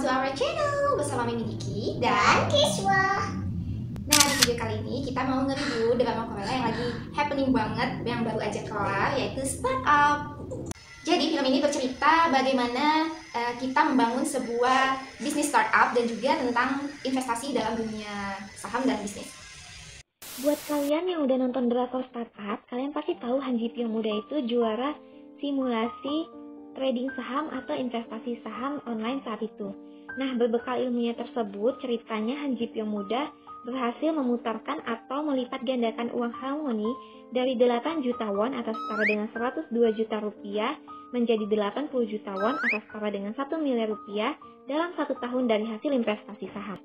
to our channel bersama Mimi Diki dan Kiswa. Nah, di video kali ini kita mau nge-review drama Korea yang lagi happening banget, yang baru aja kelar, yaitu Startup. Jadi film ini bercerita bagaimana kita membangun sebuah bisnis startup dan juga tentang investasi dalam dunia saham dan bisnis. Buat kalian yang udah nonton drakor Startup, kalian pasti tahu Han Ji Pyong muda itu juara simulasi trading saham atau investasi saham online saat itu. Nah, berbekal ilmunya tersebut, ceritanya Han Ji Pyong muda berhasil memutarkan atau melipat gandakan uang harmoni dari 8 juta won atau setara dengan 102 juta rupiah menjadi 80 juta won atau setara dengan 1 miliar rupiah dalam 1 tahun dari hasil investasi saham.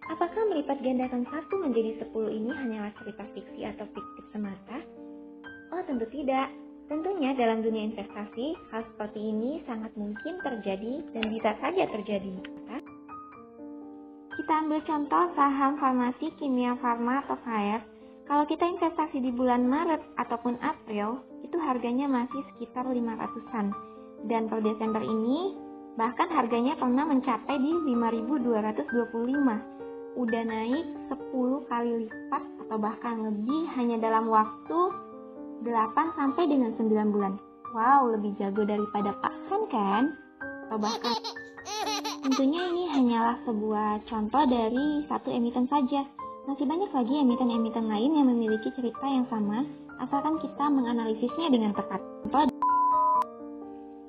Apakah melipat gandakan 1 menjadi 10 ini hanyalah cerita fiksi atau fiktif semata? Oh, tentu tidak. Tentunya dalam dunia investasi, hal seperti ini sangat mungkin terjadi dan bisa saja terjadi. Kita ambil contoh saham farmasi, kimia farma, atau Bayer. Kalau kita investasi di bulan Maret ataupun April, itu harganya masih sekitar 500-an. Dan per Desember ini, bahkan harganya pernah mencapai di 5.225. Udah naik 10 kali lipat atau bahkan lebih hanya dalam waktu 8 sampai dengan 9 bulan. Wow, lebih jago daripada Pak Han kan? Atau bahkan tentunya ini hanyalah sebuah contoh dari satu emiten saja. Masih banyak lagi emiten-emiten lain yang memiliki cerita yang sama, asalkan kita menganalisisnya dengan tepat.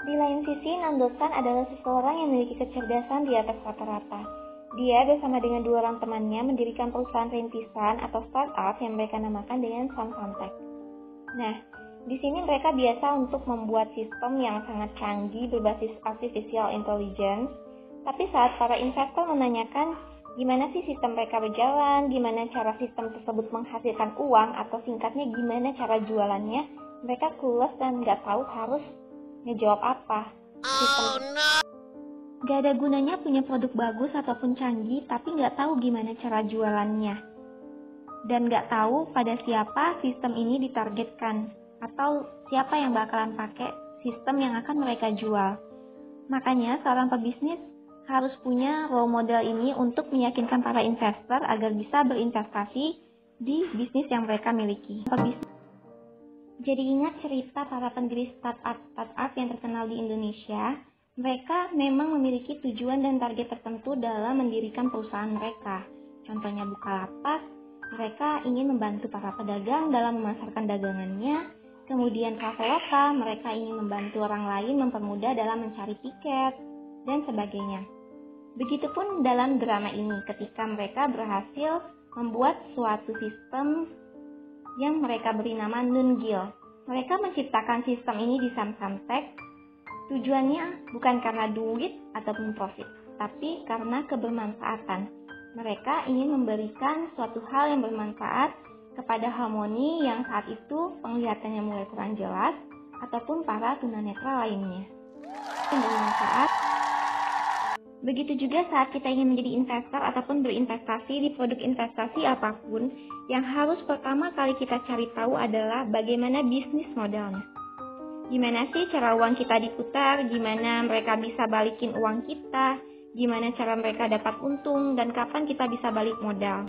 Di lain sisi, Nam Do-san adalah seseorang yang memiliki kecerdasan di atas rata-rata. Dia bersama dengan 2 orang temannya mendirikan perusahaan rintisan atau startup yang mereka namakan dengan Samsung. Nah, di sini mereka biasa untuk membuat sistem yang sangat canggih berbasis artificial intelligence. Tapi saat para investor menanyakan gimana sih sistem mereka berjalan, gimana cara sistem tersebut menghasilkan uang, atau singkatnya gimana cara jualannya, mereka clueless dan nggak tahu harus ngejawab apa. Gak ada gunanya punya produk bagus ataupun canggih, tapi nggak tahu gimana cara jualannya. Dan nggak tahu pada siapa sistem ini ditargetkan, atau siapa yang bakalan pakai sistem yang akan mereka jual. Makanya seorang pebisnis harus punya role model ini untuk meyakinkan para investor agar bisa berinvestasi di bisnis yang mereka miliki. Jadi ingat cerita para pendiri startup yang terkenal di Indonesia. Mereka memang memiliki tujuan dan target tertentu dalam mendirikan perusahaan mereka. Contohnya Bukalapak, mereka ingin membantu para pedagang dalam memasarkan dagangannya. Kemudian Traveloka, mereka ingin membantu orang lain mempermudah dalam mencari tiket, dan sebagainya. Begitupun dalam drama ini, ketika mereka berhasil membuat suatu sistem yang mereka beri nama Nungil. Mereka menciptakan sistem ini di Samsung. Tujuannya bukan karena duit ataupun profit, tapi karena kebermanfaatan. Mereka ingin memberikan suatu hal yang bermanfaat kepada harmoni yang saat itu penglihatannya mulai kurang jelas ataupun para tunanetra lainnya. Yang bermanfaat. Begitu juga saat kita ingin menjadi investor ataupun berinvestasi di produk investasi apapun, yang harus pertama kali kita cari tahu adalah bagaimana bisnis modelnya. Gimana sih cara uang kita diputar, gimana mereka bisa balikin uang kita, gimana cara mereka dapat untung, dan kapan kita bisa balik modal.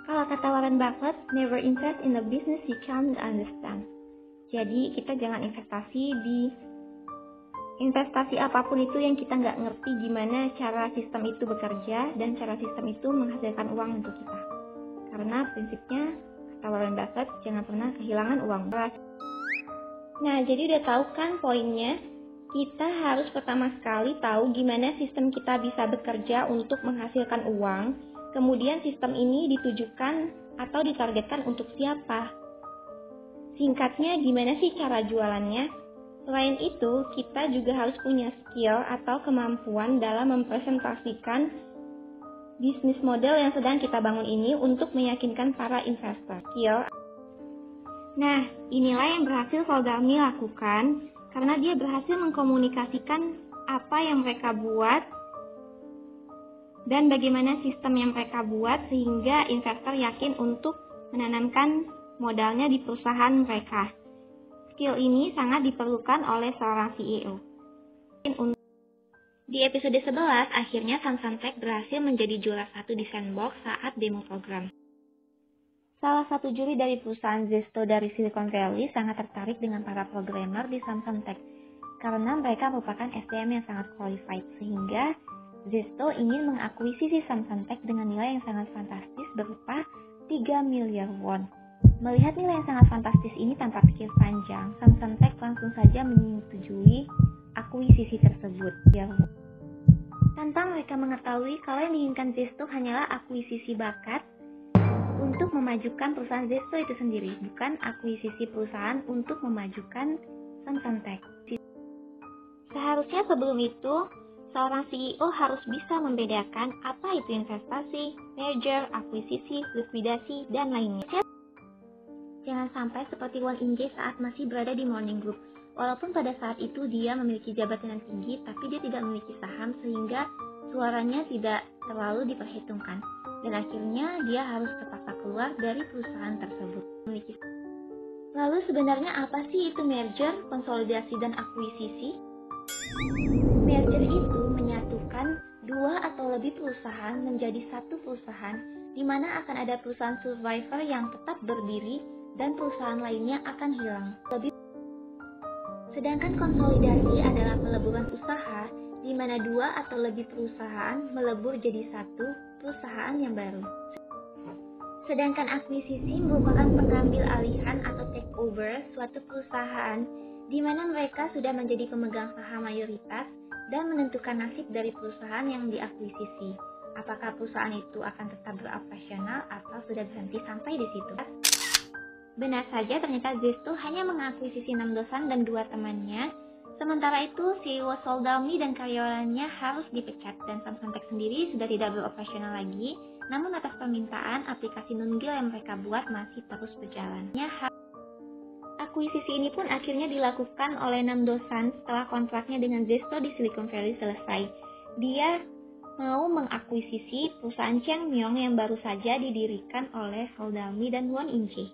Kalau kata Warren Buffett, never invest in a business you can't understand. Jadi kita jangan investasi di investasi apapun itu yang kita nggak ngerti gimana cara sistem itu bekerja dan cara sistem itu menghasilkan uang untuk kita. Karena prinsipnya, kata Warren Buffett, jangan pernah kehilangan uang. Nah, jadi udah tahu kan poinnya? Kita harus pertama sekali tahu gimana sistem kita bisa bekerja untuk menghasilkan uang. Kemudian sistem ini ditujukan atau ditargetkan untuk siapa. Singkatnya, gimana sih cara jualannya? Selain itu, kita juga harus punya skill atau kemampuan dalam mempresentasikan bisnis model yang sedang kita bangun ini untuk meyakinkan para investor. Nah, inilah yang berhasil Soldami lakukan karena dia berhasil mengkomunikasikan apa yang mereka buat dan bagaimana sistem yang mereka buat sehingga investor yakin untuk menanamkan modalnya di perusahaan mereka. Skill ini sangat diperlukan oleh seorang CEO. Di episode 11, akhirnya Samsung Tech berhasil menjadi juara 1 di Sandbox saat demo program. Salah satu juri dari perusahaan Zesto dari Silicon Valley sangat tertarik dengan para programmer di Samsung Tech karena mereka merupakan SDM yang sangat qualified, sehingga Zesto ingin mengakuisisi Samsung Tech dengan nilai yang sangat fantastis berupa 3 miliar won. Melihat nilai yang sangat fantastis ini tanpa pikir panjang, Samsung Tech langsung saja menyetujui akuisisi tersebut. Tanpa mereka mengetahui kalau yang diinginkan Zesto hanyalah akuisisi bakat untuk memajukan perusahaan Zesto itu sendiri, bukan akuisisi perusahaan untuk memajukan Samsung Tech. Seharusnya sebelum itu, seorang CEO harus bisa membedakan apa itu investasi, merger, akuisisi, likuidasi, dan lainnya. Jangan sampai seperti Won In-jae saat masih berada di Morning Group. Walaupun pada saat itu dia memiliki jabatan yang tinggi, tapi dia tidak memiliki saham sehingga suaranya tidak terlalu diperhitungkan. Dan akhirnya dia harus terpaksa keluar dari perusahaan tersebut. Lalu sebenarnya apa sih itu merger, konsolidasi, dan akuisisi? Merger itu menyatukan dua atau lebih perusahaan menjadi satu perusahaan, di mana akan ada perusahaan survivor yang tetap berdiri dan perusahaan lainnya akan hilang. Sedangkan konsolidasi adalah peleburan usaha, di mana dua atau lebih perusahaan melebur jadi satu perusahaan yang baru. Sedangkan akuisisi merupakan pengambil alihan atau takeover suatu perusahaan, di mana mereka sudah menjadi pemegang saham mayoritas dan menentukan nasib dari perusahaan yang diakuisisi. Apakah perusahaan itu akan tetap beroperasional atau sudah berhenti sampai di situ? Benar saja, ternyata Zesto hanya mengakuisisi 6 dosan dan 2 temannya. Sementara itu, CEO Soldalmi dan karyawannya harus dipecat dan Samsung Tech sendiri sudah tidak beroperasional lagi. Namun atas permintaan, aplikasi Nungil yang mereka buat masih terus berjalan. Akuisisi ini pun akhirnya dilakukan oleh 6 dosan setelah kontraknya dengan Zesto di Silicon Valley selesai. Dia mau mengakuisisi perusahaan Changmyong yang baru saja didirikan oleh Soldalmi dan Won In-jae.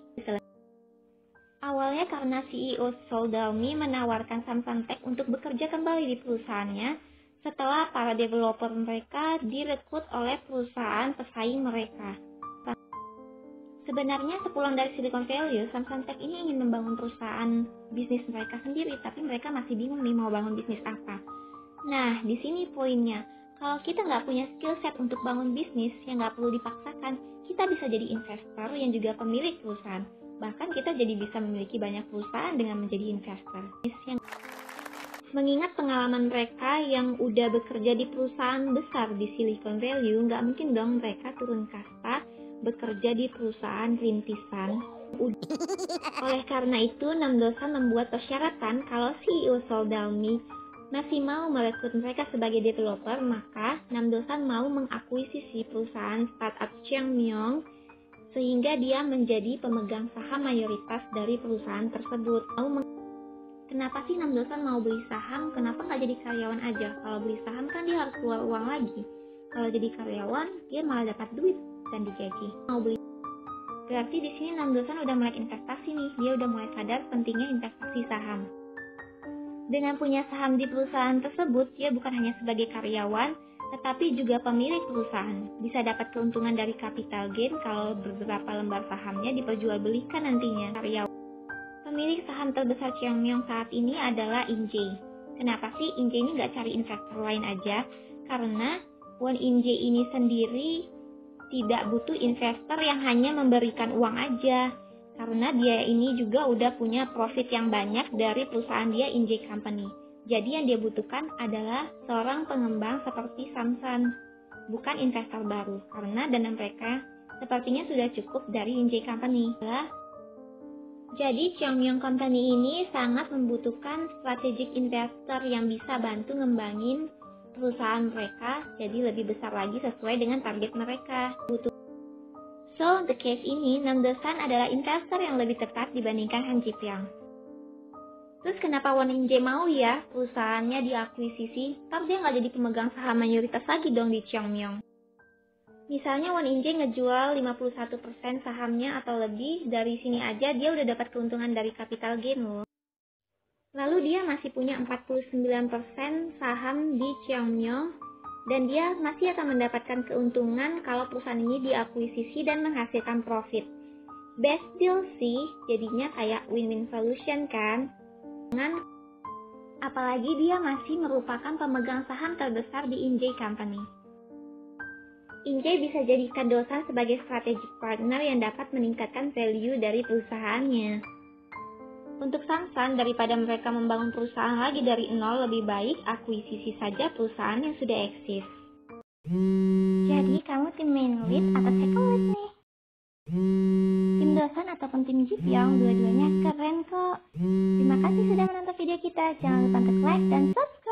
Awalnya karena CEO Soldalmi menawarkan Samsung Tech untuk bekerja kembali di perusahaannya setelah para developer mereka direkrut oleh perusahaan pesaing mereka. Sebenarnya sepulang dari Silicon Valley, Samsung Tech ini ingin membangun perusahaan bisnis mereka sendiri, tapi mereka masih bingung nih mau bangun bisnis apa. Nah, di sini poinnya. Kalau kita nggak punya skill set untuk bangun bisnis yang nggak perlu dipaksakan, kita bisa jadi investor yang juga pemilik perusahaan. Bahkan kita jadi bisa memiliki banyak perusahaan dengan menjadi investor. Mengingat pengalaman mereka yang udah bekerja di perusahaan besar di Silicon Valley, nggak mungkin dong mereka turun kasta bekerja di perusahaan rintisan. Oleh karena itu, 6 dosan membuat persyaratan kalau CEO Soldalmi masih mau merekrut mereka sebagai developer, maka 6 dosan mau mengakuisisi perusahaan startup Changmyong sehingga dia menjadi pemegang saham mayoritas dari perusahaan tersebut. Kenapa sih 6 dosan mau beli saham? Kenapa nggak jadi karyawan aja? Kalau beli saham kan dia harus keluar uang lagi. Kalau jadi karyawan, dia malah dapat duit dan digaji. Berarti di sini 6 dosan udah mulai investasi nih. Dia udah mulai sadar pentingnya investasi saham. Dengan punya saham di perusahaan tersebut, dia bukan hanya sebagai karyawan, tetapi juga pemilik perusahaan. Bisa dapat keuntungan dari capital gain kalau beberapa lembar sahamnya diperjualbelikan nantinya. Pemilik saham terbesar Changmyong saat ini adalah In-jae. Kenapa sih In-jae ini nggak cari investor lain aja? Karena Won In-jae ini sendiri tidak butuh investor yang hanya memberikan uang aja. Karena dia ini juga udah punya profit yang banyak dari perusahaan dia In-jae Company. Jadi yang dia butuhkan adalah seorang pengembang seperti Samsung, bukan investor baru, karena dana mereka sepertinya sudah cukup dari In-jae Company. Jadi Changmyong Company ini sangat membutuhkan strategic investor yang bisa bantu ngembangin perusahaan mereka jadi lebih besar lagi sesuai dengan target mereka. So, the case ini, Nam Do-san adalah investor yang lebih tepat dibandingkan Han Ji-pyong. Terus kenapa Won In-jae mau ya perusahaannya diakuisisi? Ntar dia nggak jadi pemegang saham mayoritas lagi dong di Changmyong. Misalnya Won In-jae ngejual 51% sahamnya atau lebih, dari sini aja dia udah dapat keuntungan dari capital gain loh. Lalu dia masih punya 49% saham di Xiaomi dan dia masih akan mendapatkan keuntungan kalau perusahaan ini diakuisisi dan menghasilkan profit. Best deal sih, jadinya kayak win-win solution kan? Apalagi dia masih merupakan pemegang saham terbesar di Injay Company. Injay bisa jadikan Dosan sebagai strategic partner yang dapat meningkatkan value dari perusahaannya. Untuk Sansan, daripada mereka membangun perusahaan lagi dari nol, lebih baik akuisisi saja perusahaan yang sudah eksis. Jadi kamu tim main lead atau second lead nih? Tim Dosan ataupun tim Jipyong, dua-duanya keren kok. Terima kasih sudah menonton video kita. Jangan lupa untuk like dan subscribe.